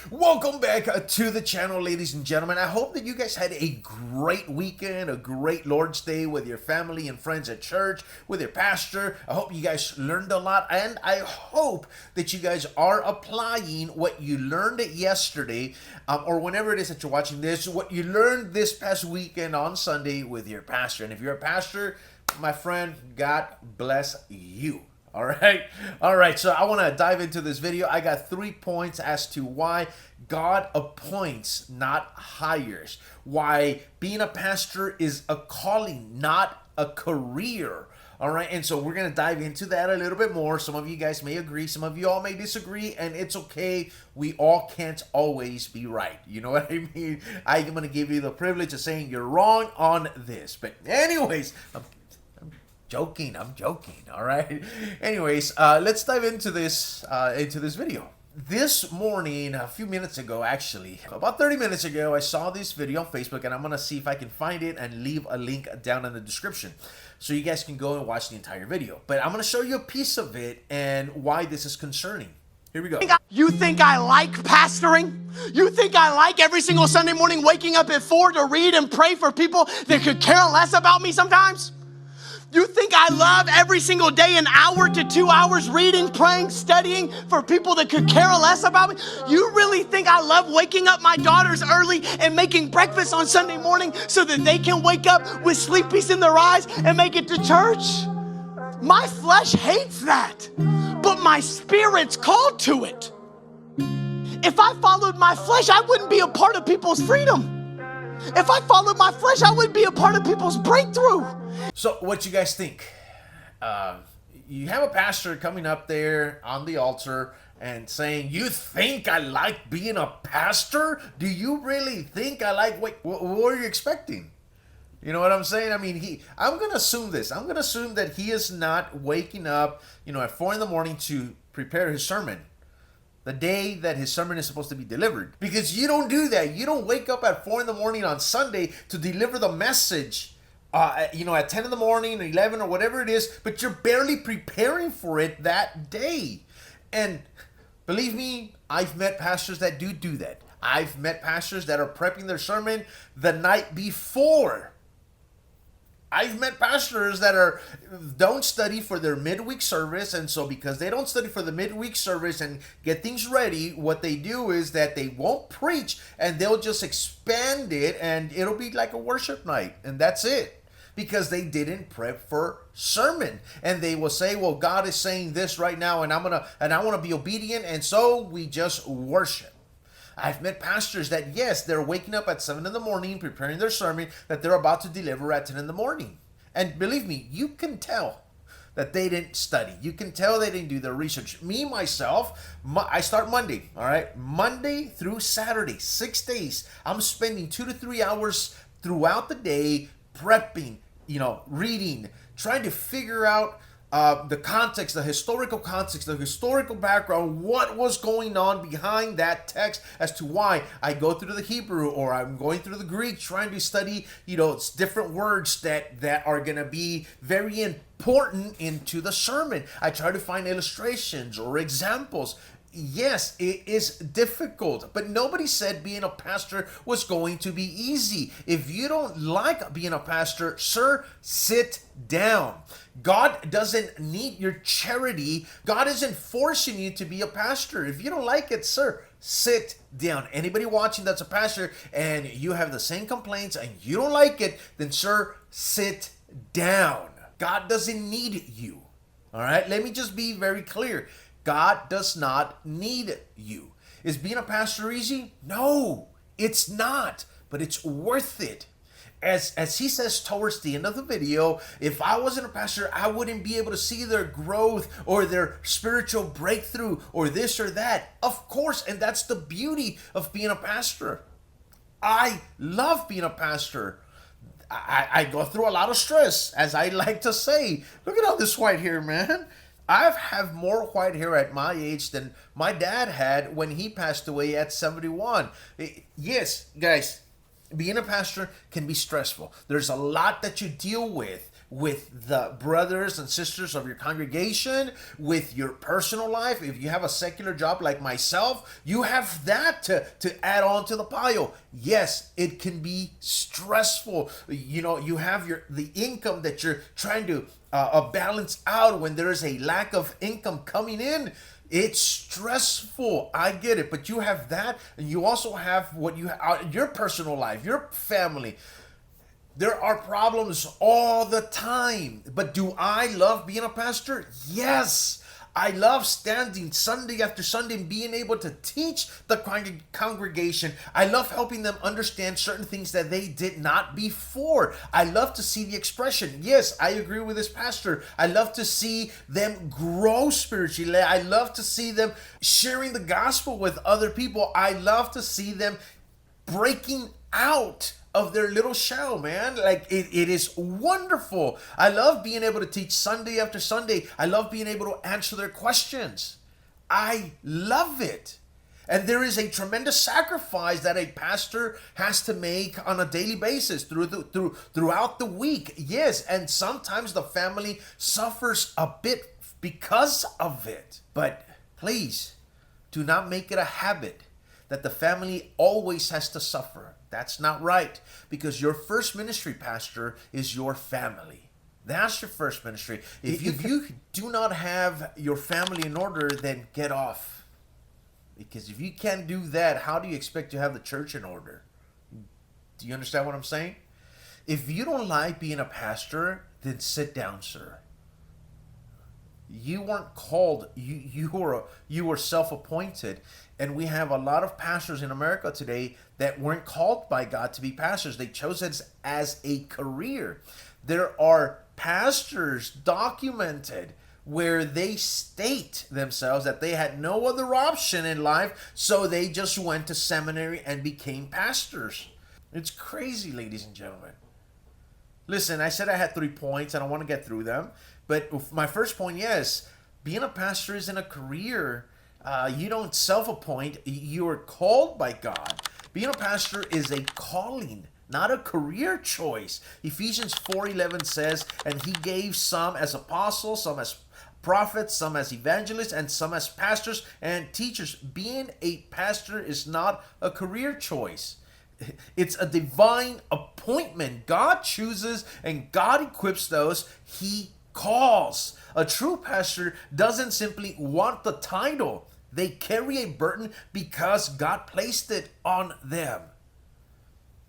Welcome back to the channel, ladies and gentlemen. I hope that you guys had a great weekend, a great Lord's Day with your family and friends at church, with your pastor. I hope you guys learned a lot, and I hope that you guys are applying what you learned yesterday, or whenever it is that you're watching this, what you learned this past weekend on Sunday with your pastor. And if you're a pastor, my friend, God bless you. All right. So I want to dive into this video. I got 3 points as to why God appoints, not hires. Why being a pastor is a calling, not a career. All right, and so we're going to dive into that a little bit more. Some of you guys may agree, some of you all may disagree, and it's okay. We all can't always be right. You know what I mean? I'm going to give you the privilege of saying you're wrong on this. But anyways, I'm joking. All right. Anyways, let's dive into this video. This morning, a few minutes ago, actually, about 30 minutes ago, I saw this video on Facebook, and I'm gonna see if I can find it and leave a link down in the description so you guys can go and watch the entire video. But I'm gonna show you a piece of it and why this is concerning. Here we go. You think I like pastoring? You think I like every single Sunday morning waking up at 4 to read and pray for people that could care less about me sometimes? You think I love every single day 1 hour to 2 hours reading, praying, studying for people that could care less about me? You really think I love waking up my daughters early and making breakfast on Sunday morning so that they can wake up with sleepies in their eyes and make it to church? My flesh hates that, but my spirit's called to it. If I followed my flesh, I wouldn't be a part of people's freedom. If I followed my flesh, I wouldn't be a part of people's breakthrough. So what you guys think? You have a pastor coming up there on the altar and saying, you think I like being a pastor? Do you really think I like, what are you expecting? You know what I'm saying? I mean, I'm going to assume this. I'm going to assume that he is not waking up, at 4 in the morning to prepare his sermon, the day that his sermon is supposed to be delivered. Because you don't do that. You don't wake up at 4 in the morning on Sunday to deliver the message at 10 in the morning or 11 or whatever it is, but you're barely preparing for it that day. And believe me, I've met pastors that do that. I've met pastors that are prepping their sermon the night before. I've met pastors that don't study for their midweek service, and so because they don't study for the midweek service and get things ready, what they do is that they won't preach and they'll just expand it, and it'll be like a worship night, and that's it. Because they didn't prep for sermon, and they will say, well, God is saying this right now, and I want to be obedient, and so we just worship. I've met pastors that, yes, they're waking up at 7 in the morning preparing their sermon that they're about to deliver at 10 in the morning. And believe me, you can tell that they didn't study. You can tell they didn't do their research. Me, myself, I start Monday, all right? Monday through Saturday, 6 days. I'm spending 2 to 3 hours throughout the day prepping, reading, trying to figure out the context, the historical context, the historical background, what was going on behind that text as to why I go through the Hebrew or I'm going through the Greek, trying to study, it's different words that are going to be very important into the sermon. I try to find illustrations or examples. Yes, it is difficult, but nobody said being a pastor was going to be easy. If you don't like being a pastor, sir, sit down. God doesn't need your charity. God isn't forcing you to be a pastor. If you don't like it, sir, sit down. Anybody watching that's a pastor and you have the same complaints and you don't like it, then sir, sit down. God doesn't need you. All right, let me just be very clear. God does not need you. Is being a pastor easy? No, it's not, but it's worth it. As he says towards the end of the video, if I wasn't a pastor, I wouldn't be able to see their growth or their spiritual breakthrough or this or that. Of course, and that's the beauty of being a pastor. I love being a pastor. I go through a lot of stress, as I like to say. Look at all this white hair, man. I have more white hair at my age than my dad had when he passed away at 71. Yes, guys, being a pastor can be stressful. There's a lot that you deal with with the brothers and sisters of your congregation, with your personal life. If you have a secular job like myself, you have that to add on to the pile. Yes, it can be stressful. You know, you have the income that you're trying to balance out when there is a lack of income coming in. It's stressful. I get it. But you have that, and you also have what you have, your personal life, your family. There are problems all the time. But do I love being a pastor? Yes. I love standing Sunday after Sunday and being able to teach the congregation. I love helping them understand certain things that they did not before. I love to see the expression. Yes, I agree with this pastor. I love to see them grow spiritually. I love to see them sharing the gospel with other people. I love to see them breaking out of their little shell, man. Like it is wonderful. I love being able to teach Sunday after Sunday. I love being able to answer their questions. I love it. And there is a tremendous sacrifice that a pastor has to make on a daily basis throughout the week. Yes, and sometimes the family suffers a bit because of it. But please do not make it a habit that the family always has to suffer. That's not right, because your first ministry, pastor, is your family. That's your first ministry. If you do not have your family in order, then get off. Because if you can't do that, how do you expect to have the church in order? Do you understand what I'm saying? If you don't like being a pastor, then sit down, sir. You weren't called. You were self-appointed. And we have a lot of pastors in America today that weren't called by God to be pastors. They chose it as a career. There are pastors documented where they state themselves that they had no other option in life, so they just went to seminary and became pastors. It's crazy, ladies and gentlemen. Listen, I said I had 3 points and I want to get through them. But my first point, yes, being a pastor isn't a career. You don't self-appoint. You are called by God. Being a pastor is a calling, not a career choice. Ephesians 4:11 says, and he gave some as apostles, some as prophets, some as evangelists, and some as pastors and teachers. Being a pastor is not a career choice. It's a divine appointment. God chooses and God equips those he calls. A true pastor doesn't simply want the title. They carry a burden because God placed it on them.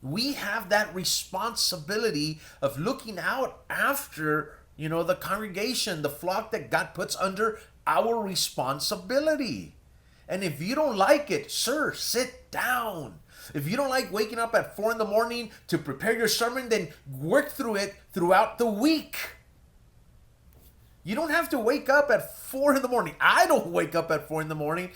We have that responsibility of looking out after, the congregation, the flock that God puts under our responsibility. And if you don't like it, sir, sit down. If you don't like waking up at 4 a.m. to prepare your sermon, then work through it throughout the week. You don't have to wake up at 4 a.m. I don't wake up at 4 a.m.,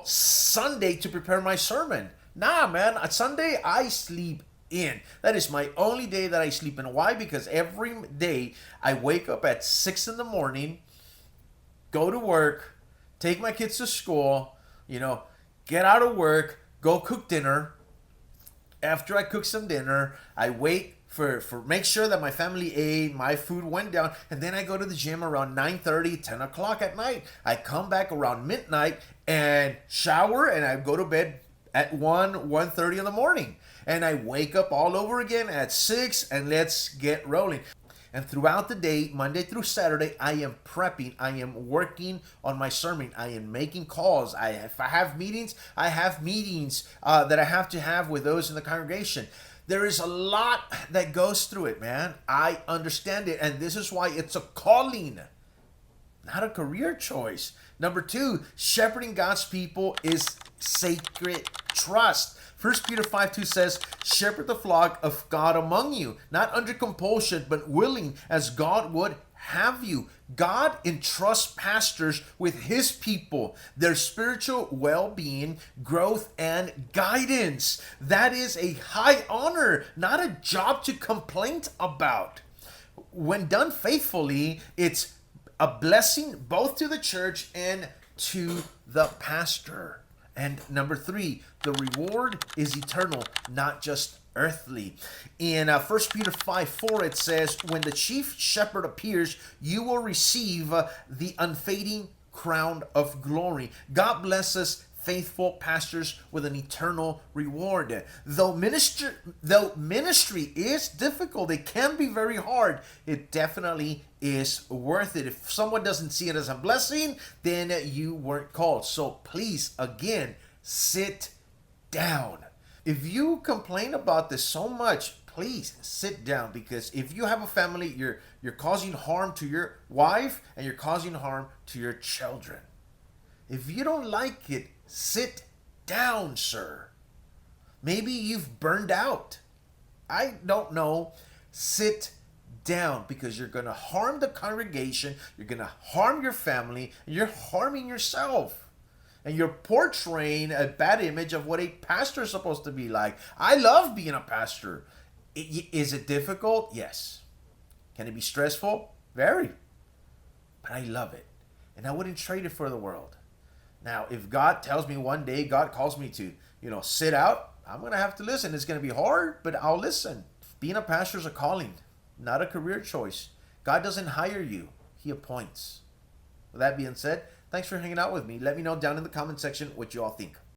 Sunday to prepare my sermon. Nah, man. On Sunday, I sleep in. That is my only day that I sleep in. Why? Because every day I wake up at 6 a.m, go to work, take my kids to school, get out of work, go cook dinner. After I cook some dinner, I wait for make sure that my family ate, my food went down, and then I go to the gym around 9:30, 10 o'clock at night. I come back around midnight and shower, and I go to bed at 1:30 in the morning. And I wake up all over again at 6, and let's get rolling. And throughout the day, Monday through Saturday, I am prepping. I am working on my sermon. I am making calls. If I have meetings, I have meetings that I have to have with those in the congregation. There is a lot that goes through it, man. I understand it. And this is why it's a calling, not a career choice. Number 2, shepherding God's people is sacred trust. 1 Peter 5:2 says, shepherd the flock of God among you, not under compulsion, but willing, as God would have you. God entrusts pastors with his people, their spiritual well-being, growth, and guidance. That is a high honor, not a job to complain about. When done faithfully, it's a blessing both to the church and to the pastor. And number 3, the reward is eternal, not just earthly. In 1 Peter 5:4, it says, when the chief shepherd appears, you will receive the unfading crown of glory. God bless us, faithful pastors, with an eternal reward. Though ministry is difficult, it can be very hard, it definitely is worth it. If someone doesn't see it as a blessing, then you weren't called. So please, again, sit down. If you complain about this so much, please sit down, because if you have a family, you're causing harm to your wife and you're causing harm to your children. If you don't like it, sit down, sir. Maybe you've burned out. I don't know. Sit down, because you're going to harm the congregation, you're going to harm your family, and you're harming yourself. And you're portraying a bad image of what a pastor is supposed to be like. I love being a pastor. Is it difficult? Yes. Can it be stressful? Very. But I love it. And I wouldn't trade it for the world. Now, if God tells me one day, God calls me to, sit out, I'm going to have to listen. It's going to be hard, but I'll listen. Being a pastor is a calling, not a career choice. God doesn't hire you. He appoints. With that being said, thanks for hanging out with me. Let me know down in the comment section what you all think.